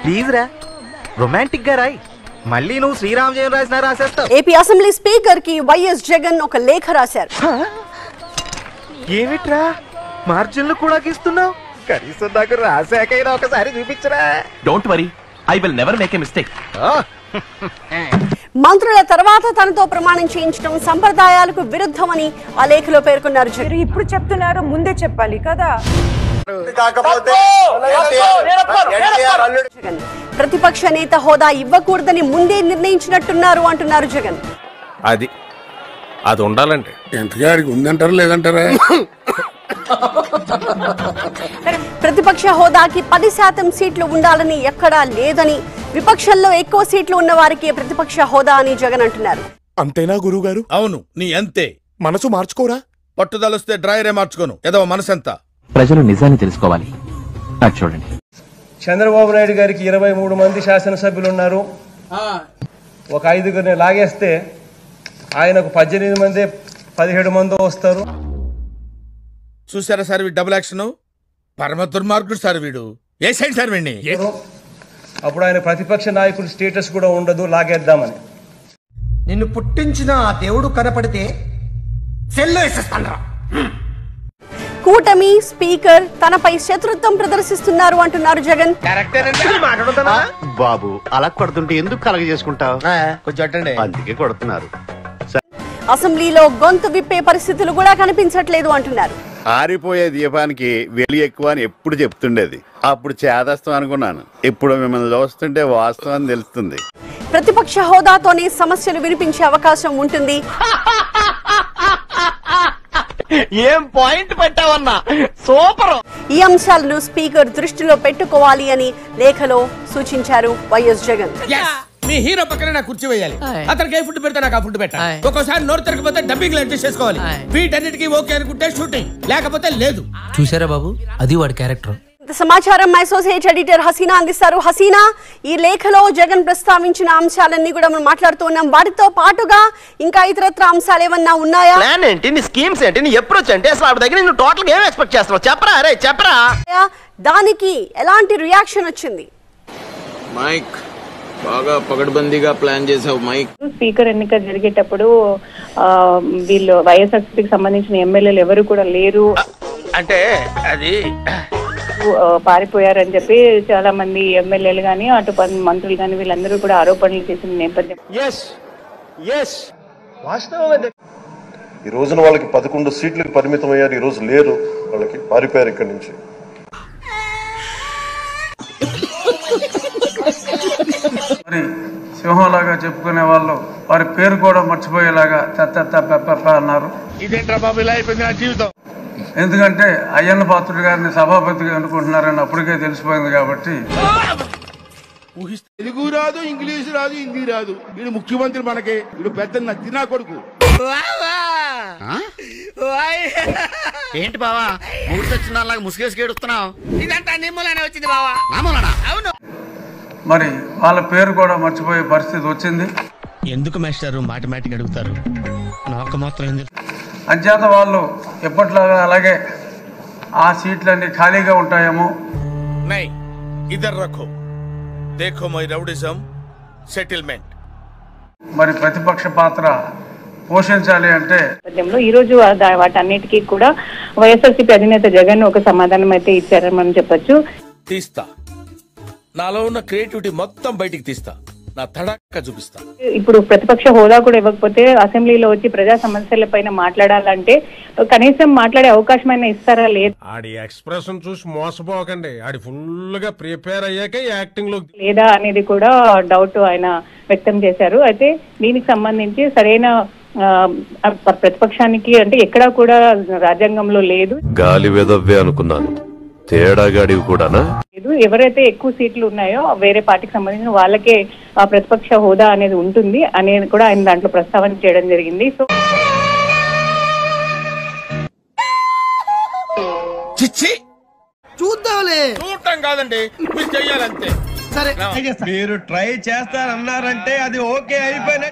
Please రా, romantic గా రాయి. మళ్ళీ నువ్వు శ్రీరామ్ జయం రాసినా రాసేస్తావు. ఏపీ అసెంబ్లీ స్పీకర్ కి వైఎస్ జగన్ ఒక లేఖ రాశారు. ఏమిట్రా మార్జిన్లు కూడా గీస్తున్నావు? కనీసం నాకు రాశాకైనా ఒకసారి చూపించరా. Don't worry, I will never make a mistake. మంత్రుల తర్వాత తనతో ప్రమాణం చేయించడం సంప్రదాయాలకు విరుద్ధమని ఆ లేఖలో పేర్కొన్నారు జగన్. ఇప్పుడు చెప్తున్నారు, ముందే చెప్పాలి కదా. జగన్ ప్రతిపక్ష నేత హోదా ఇవ్వకూడదని ముందే నిర్ణయించినట్టున్నారు అంటున్నారు జగన్. అది ఉండాలంటే ఎంతగాడికి ఉందంటారా లేదంటారా? ప్రతిపక్ష హోదాకి 10% సీట్లు ఉండాలని ఎక్కడా లేదని, విపక్షంలో ఎక్కువ సీట్లు ఉన్న వారికి ప్రతిపక్ష హోదా అని జగన్ అంటున్నారు. అంతేనా గురువు గారు? అవును, నీ అంతే. మనసు మార్చుకోరా? పట్టుదలొస్తే డ్రాయరే మార్చుకోను. ఏదో మనసంతా. ప్రజలు నిజాన్ని తెలుసుకోవాలి. నాకు చూడండి, చంద్రబాబు నాయుడు గారికి 23 మంది శాసనసభ్యులు ఉన్నారు. ఒక 5గురిని లాగేస్తే ఆయనకు 18 మంది 17 మంది వస్తారు. చూసారా సార్ వీడు డబుల్ యాక్షన్? పరమ దుర్మార్గుడు సార్ వీడు. ఏ సైడ్ సార్ వీడిని? అప్పుడు ఆయన ప్రతిపక్ష నాయకుడి స్టేటస్ కూడా ఉండదు, లాగేద్దామని. నిన్ను పుట్టించిన ఆ దేవుడు కనపడితే సెల్లో వేసేస్తాను. కూటమి స్పీకర్ తనపై శత్రుత్వం ప్రదర్శిస్తున్నారు అంటున్నారు జగన్. బాబు అలా కొడుతుంటే ఎందుకు కలగ చేసుకుంటావు? అందుకే కొడుతున్నారు. అసెంబ్లీలో గొంతు విప్పే పరిస్థితులు కూడా కనిపించట్లేదు అంటున్నారు. ఆరిపోయే దీపానికి వెలి ఎక్కువ అని ఎప్పుడు చెప్తుండేది. అప్పుడు చేదస్తం అనుకున్నాను. ఇప్పుడు మిమ్మల్ని చూస్తుంటే వాస్తవం తెలుస్తుంది. ప్రతిపక్ష హోదాతోనే సమస్యలు వినిపించే అవకాశం ఉంటుంది. ఏం పాయింట్ పెట్టావన్నా, సూపర్. ఈ అంశాలను స్పీకర్ దృష్టిలో పెట్టుకోవాలి అని లేఖలో సూచించారు వైఎస్ జగన్. మీ హీరో పక్కన నాకు కుర్చీ వేయాలి. అతనికి ఏ ఫుడ్ పెడితే నాకు ఆ ఫుడ్ పెట్టాలి. ఒక్కోసారి నోరు తిరగకపోతే డబ్బింగ్ అడ్జస్ట్ చేసుకోవాలి. వీటన్నిటికీ ఓకే అనుకుంటే షూటింగ్, లేకపోతే లేదు. చూసారా బాబు, అది వాడి క్యారెక్టర్. సమాచారం అసోసియేట్ ఎడిటర్ హసీనా అందిస్తారు. హసీనా, ఈ లేఖలో జగన్ ప్రస్తావించిన అంశాలన్నీ కూడా మనం మాట్లాడుతూ ఉన్నాం. వాటితో పాటుగా ఇంకా ఇతరత్ర అంశాలు ఏమన్నా ఉన్నాయా? ప్లాన్ ఏంటి, నీ స్కీమ్స్ ఏంటి, నీ అప్రోచ్ ఏంటి, అసలు ఆవిడ దగ్గర నువ్వు టోటల్ ఏం ఎక్స్పెక్ట్ చేస్తున్నావు? చెప్పరా, అరే చెప్పరా. దానికి ఎలాంటి రియాక్షన్ వచ్చింది? మైక్ బాగా పగడ్బందీగా ప్లాన్ చేసావు మైక్. స్పీకర్ ఎన్నిక జరిగేటప్పుడు వీళ్ళు వైఎస్ఆర్సీపీకి సంబంధించిన ఎమ్మెల్యేలు ఎవరు కూడా లేరు అంటే అది పారిపోయారని చెప్పి చాలా మంది ఎమ్మెల్యేలు గానీ అటు మంత్రులు గానీ వీళ్ళందరూ కూడా ఆరోపణలు చేసిన నేపథ్యం. ఈ రోజున వాళ్ళకి 11 సీట్లకు పరిమితం అయ్యారు. ఈ రోజు లేరు, వాళ్ళకి పారిపోయారు ఇక్కడి నుంచి. మరి సింహంలాగా చెప్పుకునే వాళ్ళు వారి పేరు కూడా మర్చిపోయేలాగా అన్నారు. ఇదేంట్రా బాబు ఇలా అయిపోయింది నా జీవితం. ఎందుకంటే అయ్యన్న పాత్రుడు గారిని సభాపతిగా అనుకుంటున్నారని అప్పటికే తెలిసిపోయింది. కాబట్టి తెలుగు రాదు, ఇంగ్లీష్ రాదు, హిందీ రాదు. వీడు ముఖ్యమంత్రి మనకి, వీడు పెద్ద నచ్చినా కొడుకు. ఏంటి బావా మూర్తొచ్చినలాగా ముసుగేసి ఏడుస్తున్నావు? ఇదంతా నిమ్మలానే వచ్చింది బావా. అవును, మరి వాళ్ళ పేరు కూడా మర్చిపోయే పరిస్థితి వచ్చింది. ఎందుకు మాస్టారు మాటిమాటికి అడుగుతారు? నాకు మాత్రం ఎందుకు? అంచేత వాళ్ళు ఎప్పట్లాగా అలాగే ఆ సీట్లన్నీ ఖాళీగా ఉంటాయేమో. నై either రఖో, Dekho my rowdyism settlement. మరి ప్రతిపక్ష పాత్ర పోషించాలి అంటే ఈ రోజు వాటన్నిటికీ కూడా వైఎస్ఆర్సీపీ అధినేత జగన్ ఒక సమాధానం అయితే ఇచ్చారని మనం చెప్పొచ్చు. తీస్తా, నాలో ఉన్న క్రియేటివిటీ మొత్తం బయటికి తీస్తా, నా తడాక చూపిస్తా. ఇప్పుడు ప్రతిపక్ష హోదా కూడా ఇవ్వకపోతే అసెంబ్లీలో వచ్చి ప్రజా సమస్యల పైన మాట్లాడాలంటే కనీసం మాట్లాడే అవకాశం అయినా ఇస్తారా? లేదు. ఆడి ఎక్స్ప్రెషన్ చూసి మోసపోకండి. ఆడి ఫుల్ గా ప్రిపేర్ అయ్యాక యాక్టింగ్ లో లేదా అనేది కూడా డౌట్ ఆయన వ్యక్తం చేశారు. అయితే దీనికి సంబంధించి సరైన ప్రతిపక్షానికి అంటే ఎక్కడా కూడా రాజ్యాంగంలో లేదు. గాలి వెదవ్వే అనుకున్నాను, తేడాగాడివి కూడానా? ఎవరైతే ఎక్కువ సీట్లు ఉన్నాయో వేరే పార్టీకి సంబంధించిన వాళ్ళకే ప్రతిపక్ష హోదా అనేది ఉంటుంది అనేది కూడా ఆయన దాంట్లో ప్రస్తావన చేయడం జరిగింది. సో చూద్దాంలే, చూడటం కాదండి, మీరు చెయ్యాలంతే. సరే మీరు ట్రై చేస్తారన్నారంటే అది ఓకే అయిపోయిన